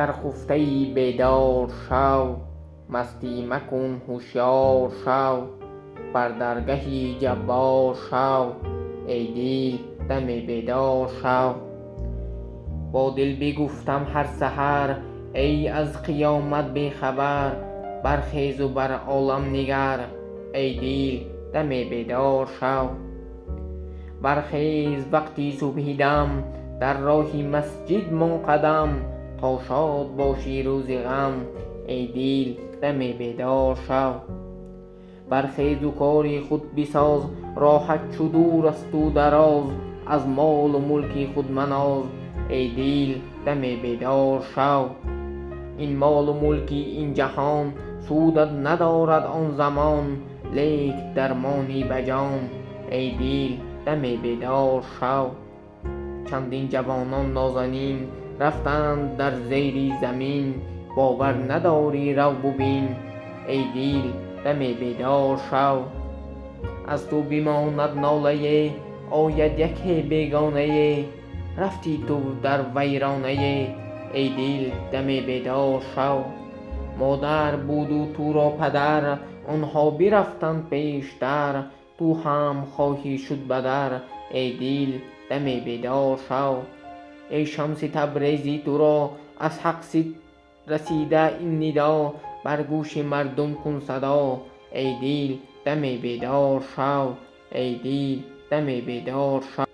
گر خفته‌ای بیدار شو، مستی مکن هوشیار شو. بر درگهی جبار شو، ای دل دم بیدار شو. با دل بگفتم هر سحر، ای از قیامت بیخبر. برخیز و بر عالم نگر، ای دل دم بیدار شو. برخیز وقتی صبح دم، در راه مسجد منقدم. تا شاد باشی روز غم، ای دل دم بیدار شو. برخیز و کار خود بساز، راحت چو دور است و دراز. از مال و ملک خود مناز، ای دل دم بیدار شو. این مال و ملک این جهان، سودت ندارد آن زمان. لیک درمانی به جان، ای دل دم بیدار شو. چندین جوانان نازنین، رفتند در زیر زمین. باور نداری رو ببین، ای دل دم بیدار شو. از تو بماند ناله، آید یکی بیگانه. رفتی تو در ویرانه، ای دل دم بیدار شو. مادر بود و تو را پدر، آنها برفتند پیشتر. تو هم خواهی شد بدر، ای دل دم بیدار شو. ای شمس تبریزی تو را از حق رسیده این ندا. بر گوش مردم کن صدا، ای دل دم بیدار شو. ای دل دم بیدار شو.